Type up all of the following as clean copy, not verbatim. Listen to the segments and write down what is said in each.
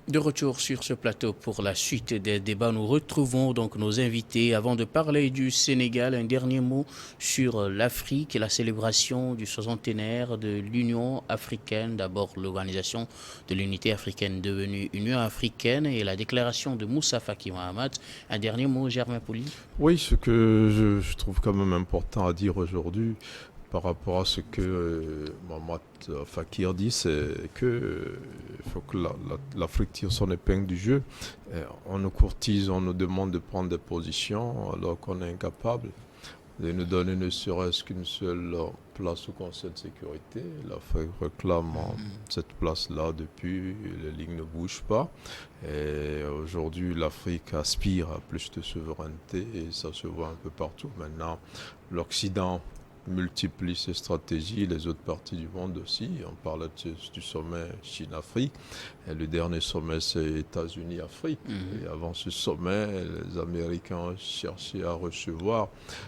De retour sur ce plateau pour la suite des débats, nous retrouvons donc nos invités. Avant de parler du Sénégal, un dernier mot sur l'Afrique et la célébration du soixantenaire de l'Union africaine. D'abord, l'organisation de l'unité africaine devenue Union africaine et la déclaration de Moussa Faki Mahamat. Un dernier mot, Germain Poli. Oui, ce que je trouve quand même important à dire aujourd'hui par rapport à ce que Mohamed Fakir dit, c'est que il faut que l'Afrique tire son épingle du jeu. On nous courtise, on nous demande de prendre des positions alors qu'on est incapable de nous donner ne serait-ce qu'une seule place au Conseil de sécurité. L'Afrique réclame cette place-là depuis, les lignes ne bougent pas. Et aujourd'hui, l'Afrique aspire à plus de souveraineté et ça se voit un peu partout. Maintenant, l'Occident multiplie ses stratégies, les autres parties du monde aussi. On parle du sommet Chine-Afrique, et le dernier sommet c'est États-Unis-Afrique. Et avant ce sommet, les Américains ont cherché à recevoir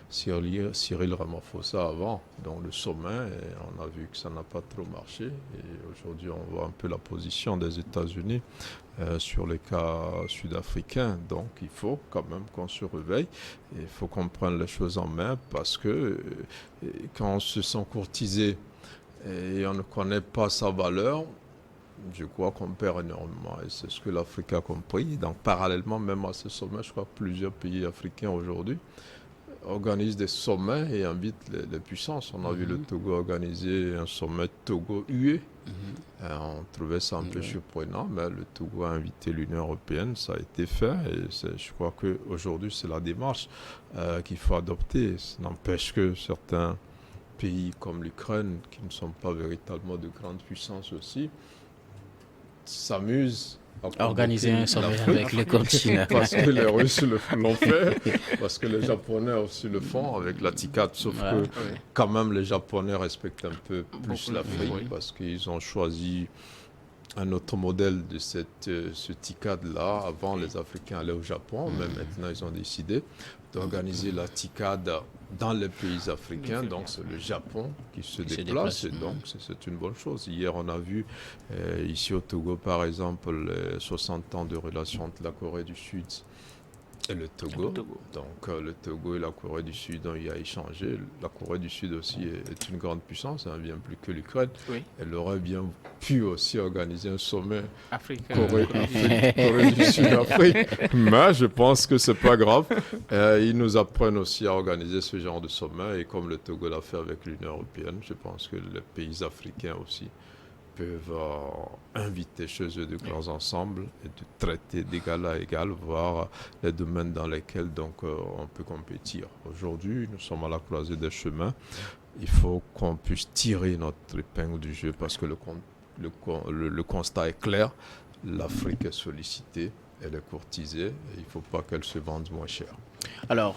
Cyril Ramaphosa avant, donc le sommet, et on a vu que ça n'a pas trop marché. Et aujourd'hui, on voit un peu la position des États-Unis sur les cas sud-africains. Donc il faut quand même qu'on se réveille et il faut qu'on prenne les choses en main parce que quand on se sent courtisé et on ne connaît pas sa valeur, je crois qu'on perd énormément et c'est ce que l'Afrique a compris. Donc parallèlement même à ce sommet, je crois que plusieurs pays africains aujourd'hui organisent des sommets et invitent les puissances. On a vu le Togo organiser un sommet Togo-UE. On trouvait ça un peu surprenant, mais le Togo a invité l'Union européenne, ça a été fait et je crois qu'aujourd'hui c'est la démarche qu'il faut adopter. Ça n'empêche que certains pays comme l'Ukraine, qui ne sont pas véritablement de grandes puissances aussi, s'amusent à organiser un sommet avec les continents. Parce que les Russes l'ont fait, parce que les Japonais aussi le font avec la TICAD, sauf que quand même les Japonais respectent un peu plus l'Afrique parce qu'ils ont choisi un autre modèle de ce TICAD-là. Avant, les Africains allaient au Japon, mais maintenant ils ont décidé d'organiser la TICAD dans les pays africains. Donc c'est le Japon qui se déplace et donc c'est une bonne chose. Hier on a vu ici au Togo par exemple les 60 ans de relations entre la Corée du Sud et le Togo. Donc le Togo et la Corée du Sud ont eu à échanger. La Corée du Sud aussi est une grande puissance, hein, bien plus que l'Ukraine. Elle aurait bien pu aussi organiser un sommet Corée du Sud-Afrique. Mais je pense que c'est pas grave. Ils nous apprennent aussi à organiser ce genre de sommet et comme le Togo l'a fait avec l'Union européenne, je pense que les pays africains aussi peuvent inviter chez eux de grands ensembles et de traiter d'égal à égal, voir les domaines dans lesquels donc, on peut compétir. Aujourd'hui, nous sommes à la croisée des chemins. Il faut qu'on puisse tirer notre épingle du jeu parce que le constat est clair. L'Afrique est sollicitée, elle est courtisée et il ne faut pas qu'elle se vende moins cher. Alors,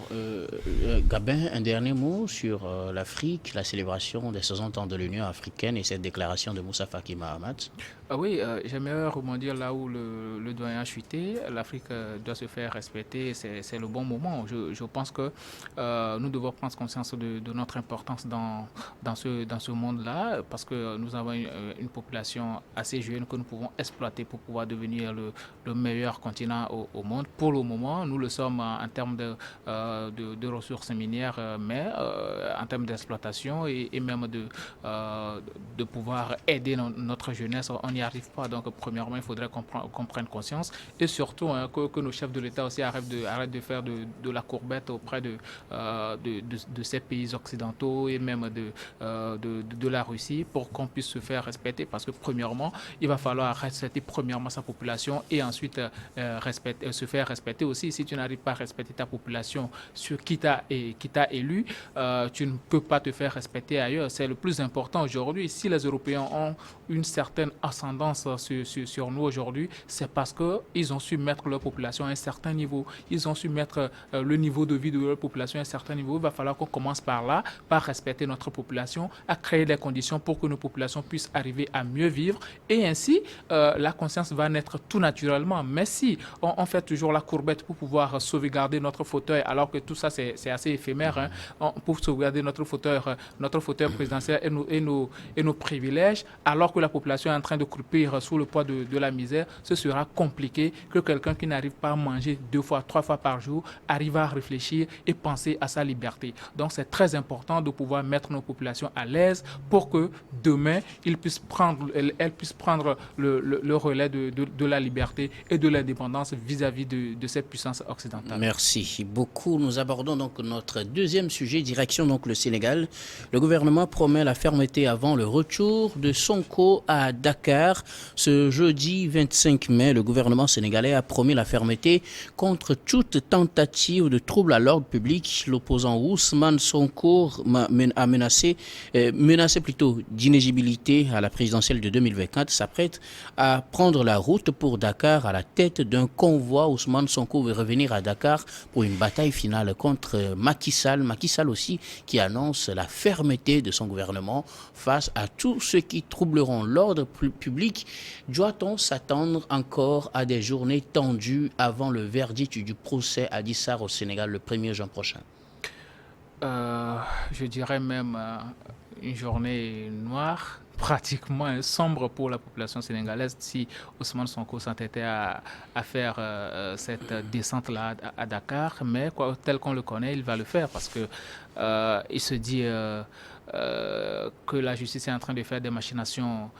Gabin, un dernier mot sur l'Afrique, la célébration des 60 ans de l'Union africaine et cette déclaration de Moussa Faki Mahamat. Oui, j'aimerais rebondir là où le doyen a chuté. L'Afrique doit se faire respecter, c'est le bon moment. Je pense que nous devons prendre conscience de notre importance dans ce monde-là parce que nous avons une population assez jeune que nous pouvons exploiter pour pouvoir devenir le meilleur continent au monde. Pour le moment, nous le sommes en termes de ressources minières, mais en termes d'exploitation et même de pouvoir aider notre jeunesse, on n'y arrive pas. Donc, premièrement, il faudrait qu'on prenne conscience et surtout que nos chefs de l'État aussi arrêtent de faire de la courbette auprès de ces pays occidentaux et même de la Russie pour qu'on puisse se faire respecter. Parce que premièrement, il va falloir respecter premièrement sa population et ensuite se faire respecter aussi. Si tu n'arrives pas à respecter ta population sur qui t'a élu, tu ne peux pas te faire respecter ailleurs. C'est le plus important aujourd'hui. Si les Européens ont une certaine ascendance sur nous aujourd'hui, c'est parce qu'ils ont su mettre leur population à un certain niveau. Ils ont su mettre le niveau de vie de leur population à un certain niveau. Il va falloir qu'on commence par là, par respecter notre population, à créer les conditions pour que nos populations puissent arriver à mieux vivre. Et ainsi, la conscience va naître tout naturellement. Mais si on fait toujours la courbette pour pouvoir sauvegarder notre fauteuil, alors que tout ça, c'est assez éphémère, pour sauvegarder notre fauteuil présidentiel et nos privilèges, alors que la population est en train de croupir sous le poids de la misère, ce sera compliqué que quelqu'un qui n'arrive pas à manger 2 fois, 3 fois par jour arrive à réfléchir et penser à sa liberté. Donc, c'est très important de pouvoir mettre nos populations à l'aise pour que demain, elles puissent prendre le relais de la liberté et de l'indépendance vis-à-vis de cette puissance occidentale. Merci beaucoup. Nous abordons donc notre deuxième sujet, direction donc le Sénégal. Le gouvernement promet la fermeté avant le retour de Sonko à Dakar. Ce jeudi 25 mai, le gouvernement sénégalais a promis la fermeté contre toute tentative de trouble à l'ordre public. L'opposant Ousmane Sonko a menacé plutôt d'inéligibilité à la présidentielle de 2024, s'apprête à prendre la route pour Dakar à la tête d'un convoi. Ousmane Sonko veut revenir à Dakar pour une bataille finale contre Macky Sall. Macky Sall aussi qui annonce la fermeté de son gouvernement face à tous ceux qui troubleront l'ordre public. Doit-on s'attendre encore à des journées tendues avant le verdict du procès à Adji Sarr au Sénégal le 1er juin prochain? Je dirais même une journée noire, pratiquement sombre pour la population sénégalaise si Ousmane Sonko s'entêtait à faire cette descente-là à Dakar. Mais tel qu'on le connaît, il va le faire parce que il se dit que la justice est en train de faire des machinations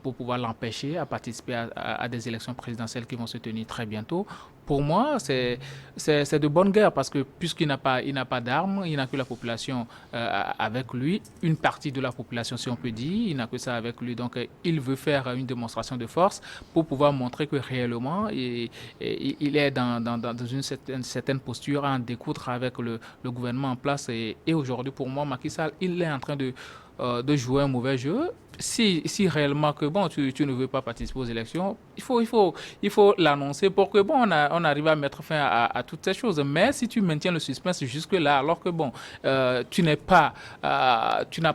pour pouvoir l'empêcher à participer à des élections présidentielles qui vont se tenir très bientôt. Pour moi, c'est de bonne guerre parce que puisqu'il n'a pas d'armes, il n'a que la population avec lui, une partie de la population si on peut dire, il n'a que ça avec lui. Donc il veut faire une démonstration de force pour pouvoir montrer que réellement il est dans une certaine posture à en découdre avec le gouvernement en place. Et aujourd'hui, pour moi, Macky Sall, il est en train de jouer un mauvais jeu. Si réellement que tu ne veux pas participer aux élections, il faut l'annoncer pour que on arrive à mettre fin à toutes ces choses. Mais si tu maintiens le suspense jusque là, alors que tu n'as pas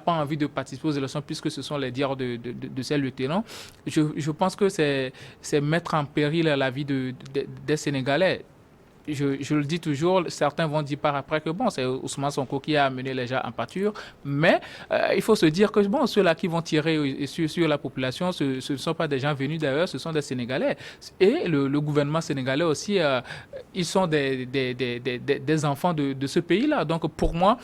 envie de participer aux élections puisque ce sont les dires de ces lieutenants, je pense que c'est mettre en péril la vie des Sénégalais. Je le dis toujours, certains vont dire par après que c'est Ousmane Sonko qui a amené les gens en pâture, mais il faut se dire que ceux-là qui vont tirer sur la population, ce ne sont pas des gens venus d'ailleurs, ce sont des Sénégalais. Et le gouvernement sénégalais aussi, ils sont des enfants de ce pays-là. Donc pour moi,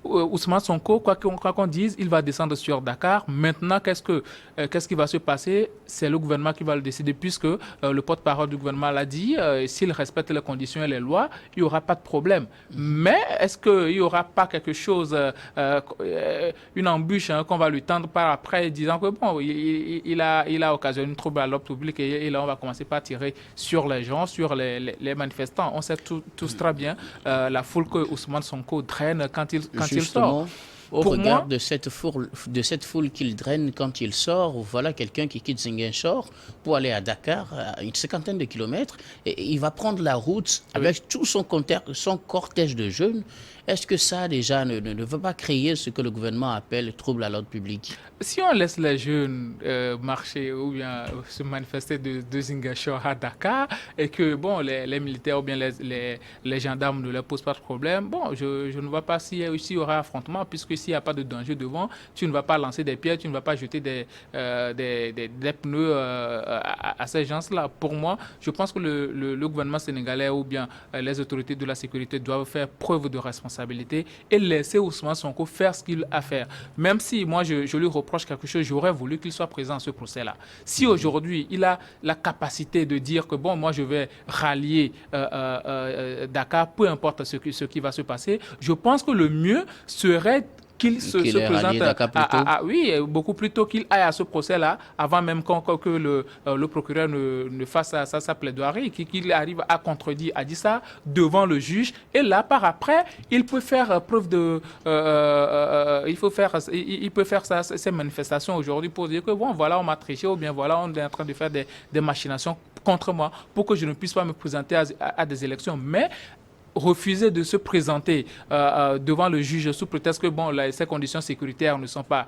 Ousmane Sonko, quoi qu'on dise, il va descendre sur Dakar. Maintenant, qu'est-ce qui va se passer? C'est le gouvernement qui va le décider puisque le porte-parole du gouvernement l'a dit. S'il respecte les conditions et les lois, il n'y aura pas de problème. Mais est-ce qu'il n'y aura pas quelque chose, une embûche qu'on va lui tendre par après, disant que il a occasionné un trouble à l'ordre public et là, on va commencer par tirer sur les gens, sur les manifestants. On sait tous très bien la foule que Ousmane Sonko draine quand il Justement, au regard de cette foule qu'il draine quand il sort, voilà quelqu'un qui quitte Ziguinchor pour aller à Dakar, à une 50aine de kilomètres, et il va prendre la route avec tout son cortège de jeunes. Est-ce que ça, déjà, ne va pas créer ce que le gouvernement appelle trouble à l'ordre public? Si on laisse les jeunes marcher ou bien se manifester de Ziguinchor à Dakar et que les militaires ou bien les gendarmes ne leur posent pas de problème, je ne vois pas s'il y aura affrontement puisque s'il n'y a pas de danger devant, tu ne vas pas lancer des pierres, tu ne vas pas jeter des pneus à ces gens-là. Pour moi, je pense que le gouvernement sénégalais ou bien les autorités de la sécurité doivent faire preuve de responsabilité et laisser Ousmane Sonko faire ce qu'il a à faire. Même si moi, je lui reproche quelque chose, j'aurais voulu qu'il soit présent à ce procès-là. Si aujourd'hui, il a la capacité de dire que moi, je vais rallier Dakar, peu importe ce qui va se passer, je pense que le mieux serait qu'il se présente oui, beaucoup plus tôt qu'il aille à ce procès-là, avant même que le procureur ne fasse sa plaidoirie, qu'il arrive à contredire Adji Sarr devant le juge. Et là, par après, il peut faire preuve de... il peut faire ses manifestations aujourd'hui pour dire que voilà, on m'a triché, ou bien voilà, on est en train de faire des machinations contre moi pour que je ne puisse pas me présenter à des élections. Mais refuser de se présenter devant le juge sous prétexte que ces conditions sécuritaires ne sont pas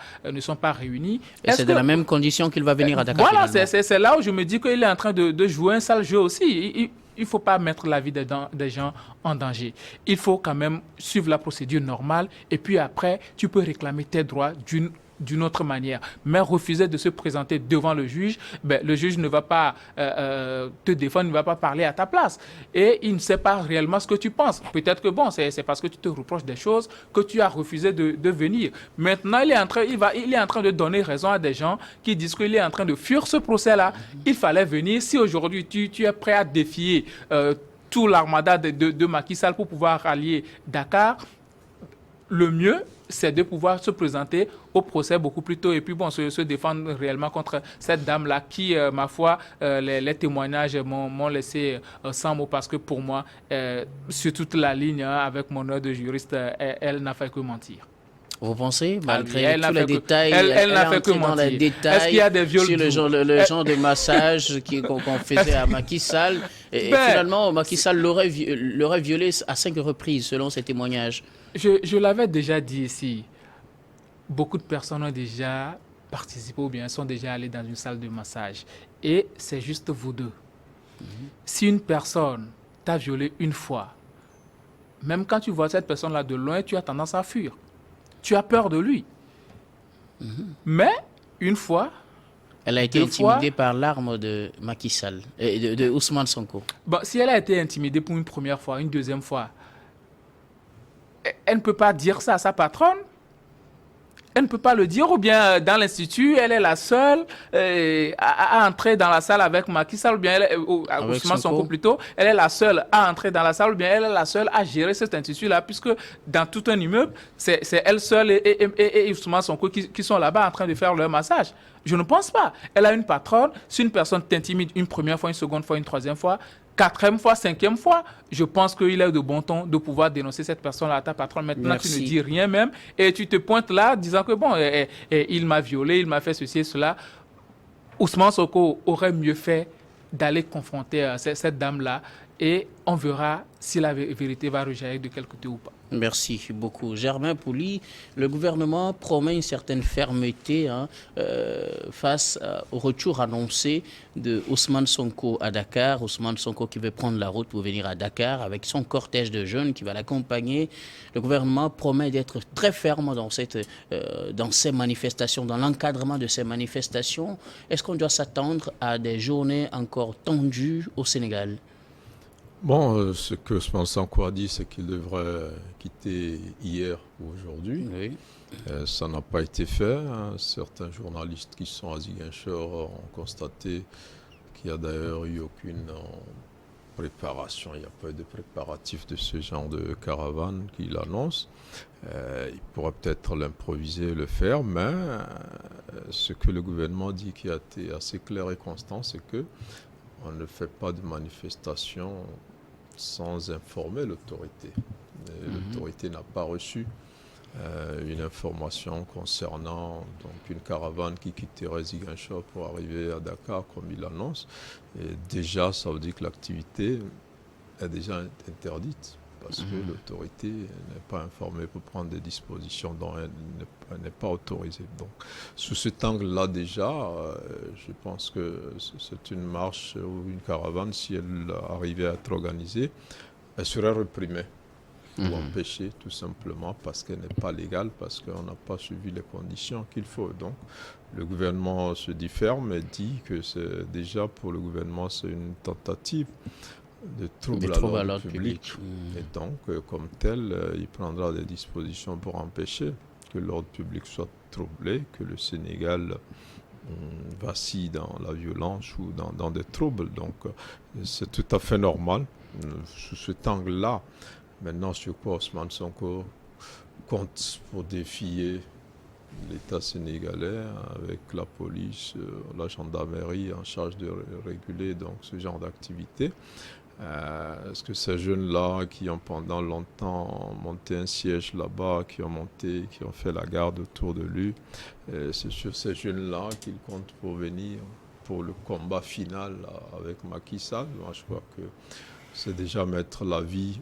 réunies. Et c'est de la même condition qu'il va venir à Dakar. Voilà, c'est là où je me dis qu'il est en train de jouer un sale jeu aussi. il faut pas mettre la vie des gens en danger. Il faut quand même suivre la procédure normale et puis après, tu peux réclamer tes droits d'une autre manière. Mais refuser de se présenter devant le juge, le juge ne va pas te défendre, ne va pas parler à ta place. Et il ne sait pas réellement ce que tu penses. Peut-être que c'est parce que tu te reproches des choses que tu as refusé de venir. Maintenant, il est en train de donner raison à des gens qui disent qu'il est en train de fuir ce procès-là. Il fallait venir. Si aujourd'hui tu es prêt à défier tout l'armada de Macky Sall pour pouvoir rallier Dakar, le mieux, c'est de pouvoir se présenter au procès beaucoup plus tôt et puis se défendre réellement contre cette dame-là qui, ma foi, les témoignages m'ont laissé sans mots parce que pour moi, sur toute la ligne, avec mon œil de juriste, elle n'a fait que mentir. Vous pensez, malgré tous les détails, elle n'a fait que mentir. Dans les détails Est-ce qu'il y a des viols sur le genre de massage qu'on faisait à Macky Sall et finalement, Macky Sall l'aurait violé à 5 reprises selon ses témoignages. Je l'avais déjà dit ici. Beaucoup de personnes ont déjà participé ou bien sont déjà allées dans une salle de massage. Et c'est juste vous deux. Si une personne t'a violé une fois, même quand tu vois cette personne-là de loin, tu as tendance à fuir. Tu as peur de lui. Mais, une fois... Elle a été intimidée par l'arme de Macky Sall, de Ousmane Sonko. Si elle a été intimidée pour une première fois, une deuxième fois, elle ne peut pas dire ça à sa patronne. Elle ne peut pas le dire, ou bien dans l'institut, elle est la seule à entrer dans la salle avec Macky Sall, ou bien Ousmane Sonko plutôt, elle est la seule à entrer dans la salle, ou bien elle est la seule à gérer cet institut-là, puisque dans tout un immeuble, c'est elle seule et Ousmane Sonko qui sont là-bas en train de faire leur massage. Je ne pense pas. Elle a une patronne. Si une personne t'intimide une première fois, une seconde fois, une troisième fois, quatrième fois, cinquième fois, je pense qu'il est de bon ton de pouvoir dénoncer cette personne-là à ta patronne. Maintenant, merci. Tu ne dis rien même et tu te pointes là disant que il m'a violé, il m'a fait ceci et cela. Ousmane Sonko aurait mieux fait d'aller confronter cette dame-là et on verra si la vérité va rejaillir de quel côté ou pas. Merci beaucoup. Germain Pouli, le gouvernement promet une certaine fermeté face au retour annoncé de Ousmane Sonko à Dakar. Ousmane Sonko qui veut prendre la route pour venir à Dakar avec son cortège de jeunes qui va l'accompagner. Le gouvernement promet d'être très ferme dans ces manifestations, dans l'encadrement de ces manifestations. Est-ce qu'on doit s'attendre à des journées encore tendues au Sénégal ? Bon, ce que Ousmane Sonko a dit, c'est qu'il devrait quitter hier ou aujourd'hui. Oui. Ça n'a pas été fait. Certains journalistes qui sont à Ziguinchor ont constaté qu'il n'y a d'ailleurs eu aucune préparation. Il n'y a pas eu de préparatif de ce genre de caravane qu'il annonce. Il pourrait peut-être l'improviser, le faire, mais ce que le gouvernement dit qui a été assez clair et constant, c'est que on ne fait pas de manifestation sans informer l'autorité. L'autorité n'a pas reçu une information concernant une caravane qui quitterait Ziguinchor pour arriver à Dakar, comme il l'annonce. Et déjà, ça veut dire que l'activité est déjà interdite, parce que l'autorité n'est pas informée pour prendre des dispositions dont elle n'est pas autorisée. Donc, sous cet angle-là déjà, je pense que c'est une marche ou une caravane, si elle arrivait à être organisée, elle serait reprimée ou empêchée tout simplement parce qu'elle n'est pas légale, parce qu'on n'a pas suivi les conditions qu'il faut. Donc, le gouvernement se dit ferme et dit que c'est déjà pour le gouvernement, c'est une tentative de trouble à l'ordre public. Et donc, comme tel, il prendra des dispositions pour empêcher que l'ordre public soit troublé, que le Sénégal vacille dans la violence ou dans des troubles. Donc, c'est tout à fait normal. Sous cet angle-là, maintenant, sur quoi Ousmane Sonko compte pour défier l'État sénégalais avec la police, la gendarmerie en charge de réguler donc, ce genre d'activité. Est-ce que ces jeunes-là qui ont pendant longtemps monté un siège là-bas, qui ont fait la garde autour de lui, c'est sur ces jeunes-là qu'il compte pour venir pour le combat final avec Macky Sall? Moi, je crois que c'est déjà mettre la vie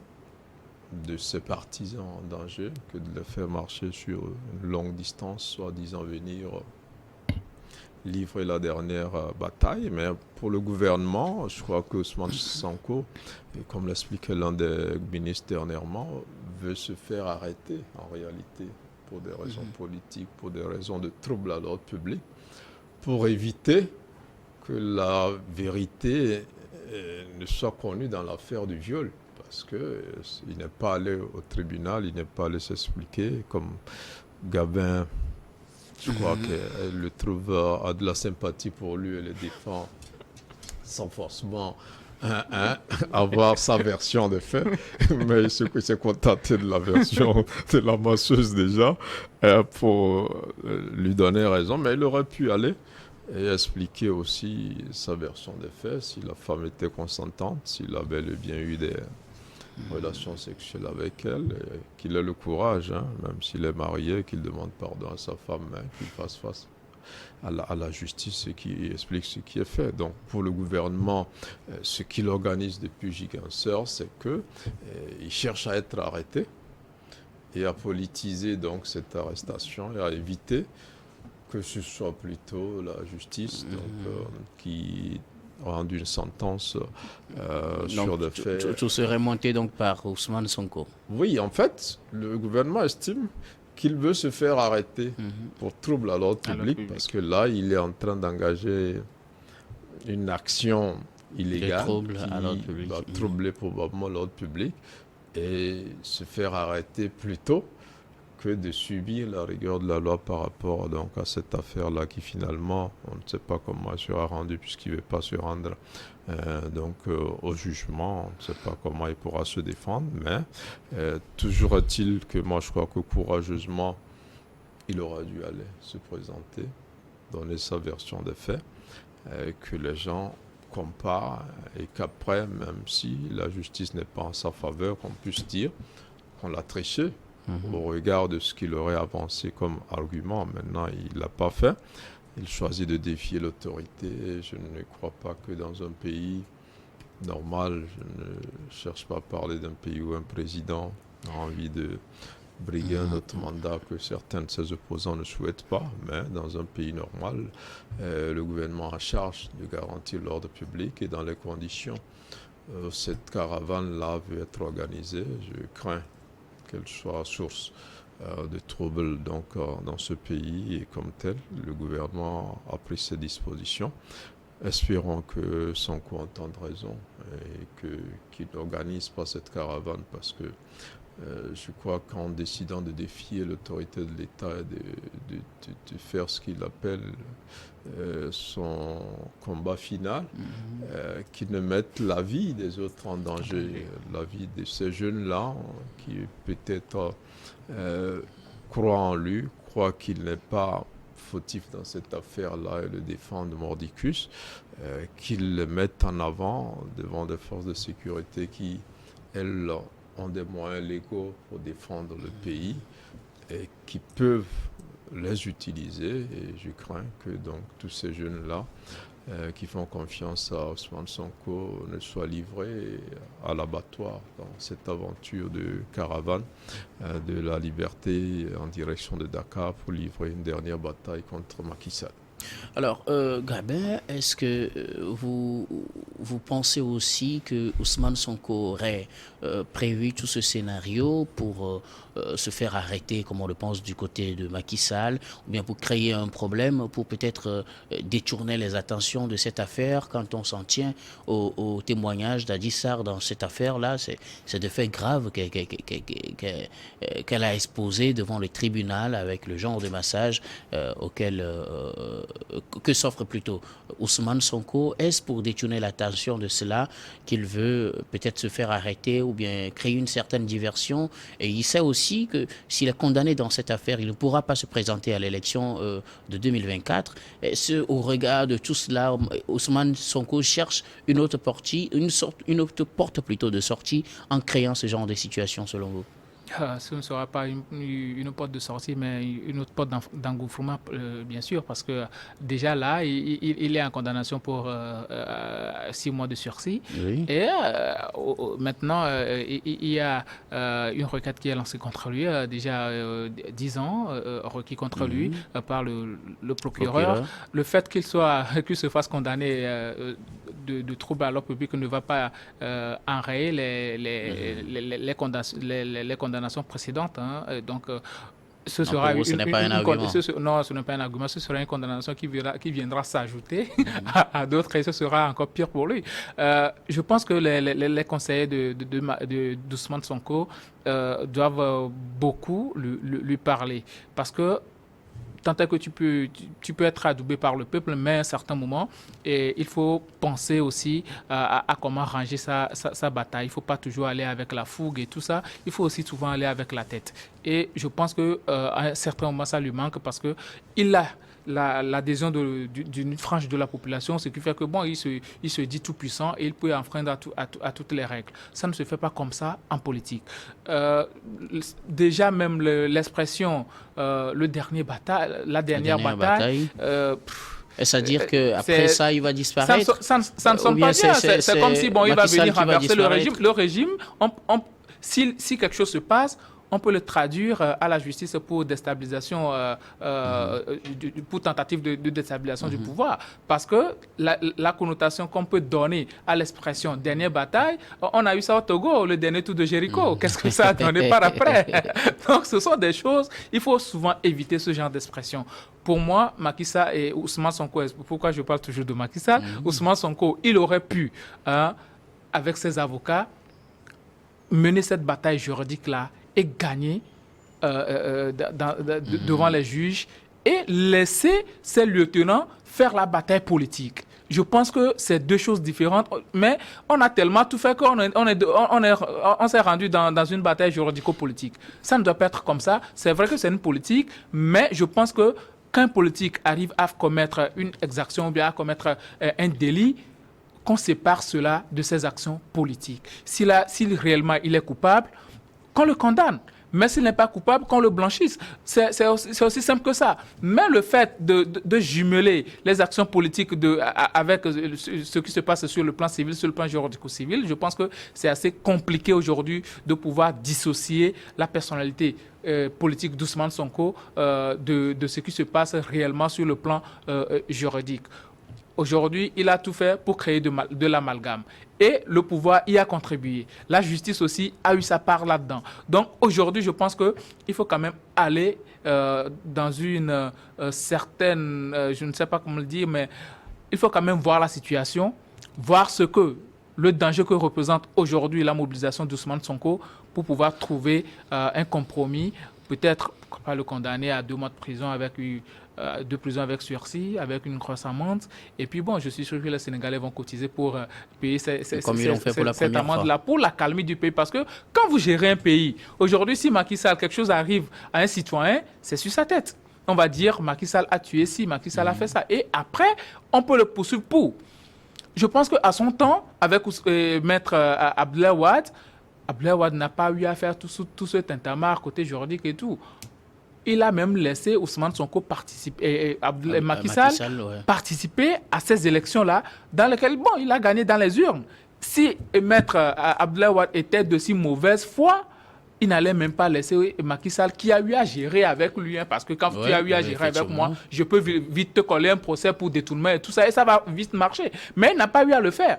de ses partisans en danger que de les faire marcher sur une longue distance, soi-disant venir livré la dernière bataille. Mais pour le gouvernement, je crois que Ousmane Sonko, et comme l'expliquait l'un des ministres dernièrement, veut se faire arrêter en réalité pour des raisons politiques, pour des raisons de troubles à l'ordre public, pour éviter que la vérité ne soit connue dans l'affaire du viol. Parce qu'il n'est pas allé au tribunal, il n'est pas allé s'expliquer, comme Gabin, je crois qu'elle le trouve, a de la sympathie pour lui et le défend sans forcément avoir sa version des faits, mais il s'est contenté de la version de la masseuse déjà pour lui donner raison, mais il aurait pu aller et expliquer aussi sa version des faits, si la femme était consentante, s'il avait bien eu des relations sexuelles avec elle, et qu'il ait le courage, même s'il est marié, qu'il demande pardon à sa femme, qu'il fasse face à la justice et qui explique ce qui est fait. Donc pour le gouvernement, ce qu'il organise depuis Giganseur, c'est qu'il cherche à être arrêté et à politiser donc cette arrestation et à éviter que ce soit plutôt la justice qui rende une sentence sur des faits. Tout serait monté donc par Ousmane Sonko. Oui, en fait, le gouvernement estime qu'il veut se faire arrêter pour trouble à l'ordre public, parce que là, il est en train d'engager une action illégale qui va troubler probablement l'ordre public et se faire arrêter plus tôt que de subir la rigueur de la loi par rapport donc, à cette affaire-là qui finalement, on ne sait pas comment elle sera rendue puisqu'il ne veut pas se rendre au jugement, on ne sait pas comment il pourra se défendre, mais toujours est-il que moi je crois que courageusement, il aura dû aller se présenter, donner sa version des faits, que les gens comparent et qu'après, même si la justice n'est pas en sa faveur, qu'on puisse dire qu'on l'a triché. Au regard de ce qu'il aurait avancé comme argument. Maintenant, il ne l'a pas fait. Il choisit de défier l'autorité. Je ne crois pas que dans un pays normal, je ne cherche pas à parler d'un pays où un président a envie de briguer un autre mandat que certains de ses opposants ne souhaitent pas. Mais dans un pays normal, le gouvernement a charge de garantir l'ordre public et dans les conditions où cette caravane-là veut être organisée, je crains qu'elle soit source de troubles dans ce pays et comme tel, le gouvernement a pris ses dispositions. Espérons que Sonko entende raison et qu'il n'organise pas cette caravane parce que je crois qu'en décidant de défier l'autorité de l'État et de faire ce qu'il appelle son combat final, qu'il ne mette la vie des autres en danger, la vie de ces jeunes-là qui peut-être croient en lui, croient qu'il n'est pas fautif dans cette affaire-là et le défendent mordicus, qu'ils le mettent en avant devant des forces de sécurité qui, elles, ont des moyens légaux pour défendre le pays et qui peuvent les utiliser. Et je crains que donc tous ces jeunes-là qui font confiance à Ousmane Sonko ne soient livrés à l'abattoir dans cette aventure de caravane de la liberté en direction de Dakar pour livrer une dernière bataille contre Macky Sall. Alors, Gabin, est-ce que vous pensez aussi que Ousmane Sonko aurait prévu tout ce scénario pour se faire arrêter, comme on le pense, du côté de Macky Sall, ou bien pour créer un problème, pour peut-être détourner les attentions de cette affaire quand on s'en tient au témoignage d'Adji Sarr dans cette affaire-là? C'est de faits graves qu'elle a exposé devant le tribunal avec le genre de massage que s'offre plutôt Ousmane Sonko. Est-ce pour détourner l'attention de cela qu'il veut peut-être se faire arrêter ou bien créer une certaine diversion? Et il sait aussi que s'il est condamné dans cette affaire, il ne pourra pas se présenter à l'élection de 2024. Est-ce au regard de tout cela, Ousmane Sonko cherche une autre porte plutôt de sortie en créant ce genre de situation selon vous? Ce ne sera pas une porte de sortie, mais une autre porte d'engouffrement, bien sûr, parce que déjà là, il est en condamnation pour 6 mois de sursis. Oui. Et maintenant, il y a une requête qui est lancée contre lui, déjà 10 ans requis contre lui par le procureur. Le fait qu'il se fasse condamner de trouble à l'ordre public ne va pas enrayer les condamnations précédentes. Donc, ce Non, sera pour vous, ce n'est pas un argument. Non, ce n'est pas un argument. Ce sera une condamnation qui viendra s'ajouter à d'autres et ce sera encore pire pour lui. Je pense que les conseillers d'Ousmane Sonko doivent beaucoup lui parler parce que tant que tu peux être adoubé par le peuple, mais à un certain moment, il faut penser aussi à comment ranger sa bataille. Il ne faut pas toujours aller avec la fougue et tout ça. Il faut aussi souvent aller avec la tête. Et je pense qu'à un certain moment, ça lui manque parce qu'il a l'adhésion d'une frange de la population, ce qui fait que bon, il se dit tout puissant et il peut enfreindre à toutes les règles. Ça ne se fait pas comme ça en politique. Déjà même l'expression la dernière bataille. Est-ce à dire qu'après ça, il va disparaître? Ça ne sonne pas bien. C'est comme si il va venir renverser le régime. Le régime, si quelque chose se passe, on peut le traduire à la justice pour déstabilisation, pour tentative de déstabilisation du pouvoir. Parce que la connotation qu'on peut donner à l'expression dernière bataille, on a eu ça au Togo, le dernier tour de Jéricho. Qu'est-ce que ça a donné par après? Donc, ce sont des choses, il faut souvent éviter ce genre d'expression. Pour moi, Macky Sall et Ousmane Sonko, pourquoi je parle toujours de Macky Sall, Ousmane Sonko, il aurait pu, avec ses avocats, mener cette bataille juridique-là et gagner devant les juges et laisser ses lieutenants faire la bataille politique. Je pense que c'est deux choses différentes, mais on a tellement tout fait qu'on s'est rendu dans une bataille juridico-politique. Ça ne doit pas être comme ça. C'est vrai que c'est une politique, mais je pense que qu'un politique arrive à commettre une exaction ou bien à commettre un délit, qu'on sépare cela de ses actions politiques. Si réellement il est coupable, qu'on le condamne. Mais s'il n'est pas coupable, qu'on le blanchisse. C'est aussi simple que ça. Mais le fait de jumeler les actions politiques avec ce qui se passe sur le plan civil, sur le plan juridico-civil, je pense que c'est assez compliqué aujourd'hui de pouvoir dissocier la personnalité politique d'Ousmane Sonko de ce qui se passe réellement sur le plan juridique. Aujourd'hui, il a tout fait pour créer de l'amalgame. Et le pouvoir y a contribué. La justice aussi a eu sa part là-dedans. Donc aujourd'hui, je pense qu'il faut quand même aller dans une certaine, je ne sais pas comment le dire, mais il faut quand même voir la situation, voir le danger que représente aujourd'hui la mobilisation d'Ousmane Sonko pour pouvoir trouver un compromis, peut-être pas le condamner à 2 mois de prison avec sursis, avec une grosse amende. Et puis bon, je suis sûr que les Sénégalais vont cotiser pour payer cette amende-là pour la calmie du pays. Parce que quand vous gérez un pays, aujourd'hui, si Macky Sall, quelque chose arrive à un citoyen, c'est sur sa tête. On va dire, Macky Sall a tué ci, Macky Sall a fait ça. Et après, on peut le poursuivre pour. Je pense qu'à son temps, avec Maître Abdoulaye Wade n'a pas eu à faire tout ce tintamarre côté juridique et tout. Il a même laissé Ousmane Sonko participer, Macky Sall participer à ces élections-là, dans lesquelles, bon, il a gagné dans les urnes. Si Maître Abdoulaye Wade était de si mauvaise foi, il n'allait même pas laisser Macky Sall, qui a eu à gérer avec lui, parce que quand tu as eu à gérer avec moi, je peux vite te coller un procès pour détournement et tout ça, et ça va vite marcher. Mais il n'a pas eu à le faire.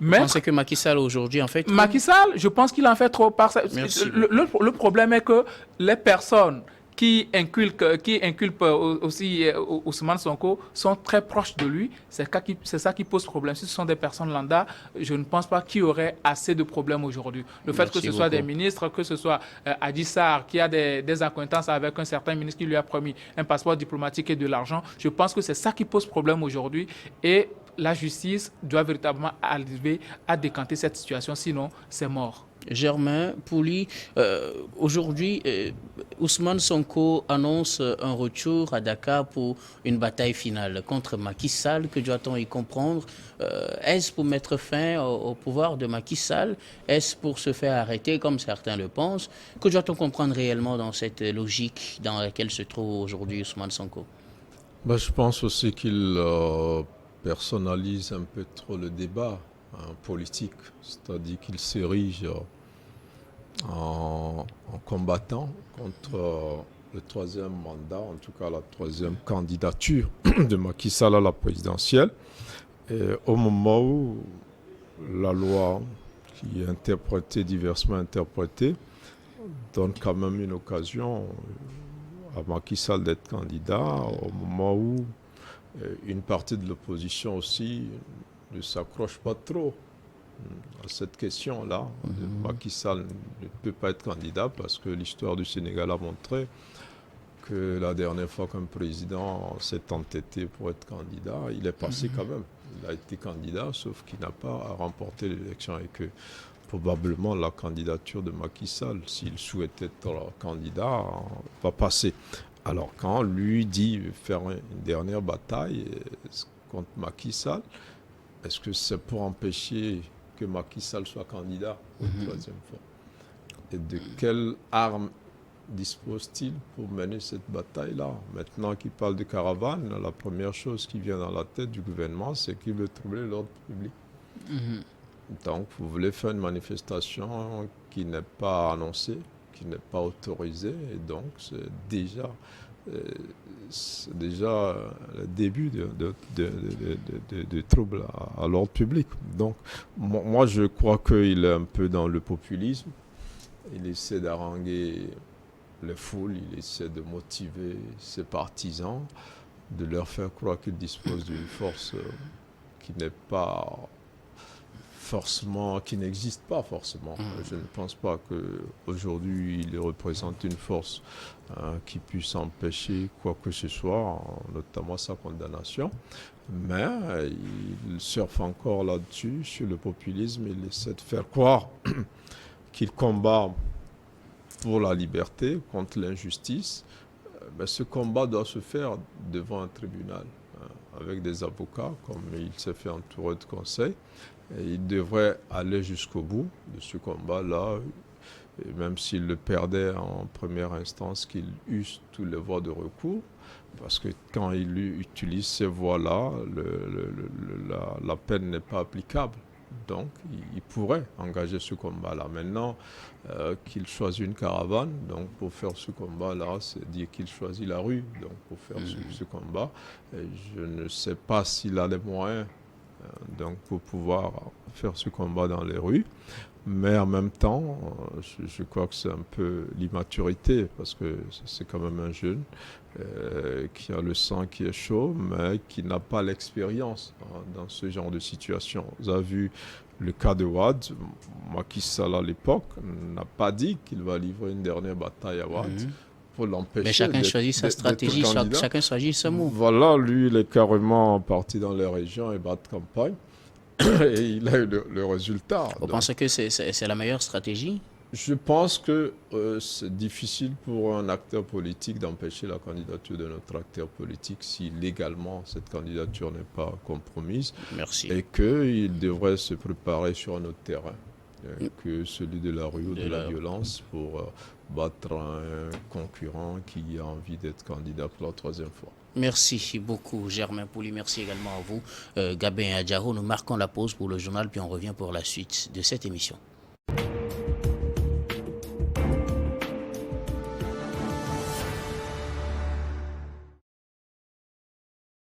Vous pensez que Macky Sall aujourd'hui en fait trop? Macky Sall, je pense qu'il en fait trop. Le problème est que les personnes qui inculpent aussi Ousmane Sonko sont très proches de lui. C'est ça qui pose problème. Si ce sont des personnes lambda, je ne pense pas qu'il y aurait assez de problèmes aujourd'hui. Le fait que ce soit des ministres, que ce soit Adji Sarr, qui a des acquaintances avec un certain ministre qui lui a promis un passeport diplomatique et de l'argent, je pense que c'est ça qui pose problème aujourd'hui. Et la justice doit véritablement arriver à décanter cette situation, sinon c'est mort. Germain Pouli, aujourd'hui, Ousmane Sonko annonce un retour à Dakar pour une bataille finale contre Macky Sall. Que doit-on y comprendre? Est-ce pour mettre fin au pouvoir de Macky Sall? Est-ce pour se faire arrêter, comme certains le pensent? Que doit-on comprendre réellement dans cette logique dans laquelle se trouve aujourd'hui Ousmane Sonko? Je pense aussi qu'il personnalise un peu trop le débat politique, c'est-à-dire qu'il s'érige en combattant contre le troisième mandat, en tout cas la troisième candidature de Macky Sall à la présidentielle. Et au moment où la loi, qui est interprétée, diversement interprétée, donne quand même une occasion à Macky Sall d'être candidat, au moment où une partie de l'opposition aussi ne s'accroche pas trop à cette question-là. Macky Sall ne peut pas être candidat parce que l'histoire du Sénégal a montré que la dernière fois qu'un président s'est entêté pour être candidat, il est passé quand même. Il a été candidat, sauf qu'il n'a pas remporté l'élection et que probablement la candidature de Macky Sall, s'il souhaitait être candidat, va passer. Alors quand lui dit faire une dernière bataille contre Macky Sall, est-ce que c'est pour empêcher que Macky Sall soit candidat une troisième fois? Et de quelle arme dispose-t-il pour mener cette bataille-là? Maintenant qu'il parle de caravane, la première chose qui vient dans la tête du gouvernement, c'est qu'il veut troubler l'ordre public. Donc, vous voulez faire une manifestation qui n'est pas annoncée, qui n'est pas autorisée, et donc c'est déjà le début de troubles à l'ordre public. Donc, moi, je crois qu'il est un peu dans le populisme. Il essaie d'haranguer les foules, il essaie de motiver ses partisans, de leur faire croire qu'il dispose d'une force qui n'est pas forcément, qui n'existe pas forcément. Je ne pense pas qu'aujourd'hui il représente une force qui puisse empêcher quoi que ce soit, notamment sa condamnation. Mais il surfe encore là-dessus, sur le populisme. Il essaie de faire croire qu'il combat pour la liberté contre l'injustice. Mais ce combat doit se faire devant un tribunal, avec des avocats, comme il s'est fait entourer de conseils. Et il devrait aller jusqu'au bout de ce combat-là, et même s'il le perdait en première instance, qu'il use toutes les voies de recours, parce que quand il utilise ces voies-là, la peine n'est pas applicable. Donc, il pourrait engager ce combat-là. Maintenant, qu'il choisit une caravane, donc pour faire ce combat-là, c'est dire qu'il choisit la rue, donc pour faire ce combat. Et je ne sais pas s'il a les moyens donc pour pouvoir faire ce combat dans les rues. Mais en même temps, je crois que c'est un peu l'immaturité, parce que c'est quand même un jeune qui a le sang qui est chaud, mais qui n'a pas l'expérience dans ce genre de situation. Vous avez vu le cas de Wade. Macky Sall à l'époque n'a pas dit qu'il va livrer une dernière bataille à Wade. Pour l'empêcher. Mais chacun choisit sa stratégie, chacun choisit son mot. Voilà, lui, il est carrément parti dans les régions et battre campagne. Et il a eu le résultat. Vous pensez que c'est la meilleure stratégie? Je pense que c'est difficile pour un acteur politique d'empêcher la candidature de notre acteur politique si légalement cette candidature n'est pas compromise. Merci. Et qu'il devrait se préparer sur un autre terrain que celui de la rue ou de la violence pour battre un concurrent qui a envie d'être candidat pour la troisième fois. Merci beaucoup, Germain Pouli. Merci également à vous, Gabin Adjaro. Nous marquons la pause pour le journal, puis on revient pour la suite de cette émission.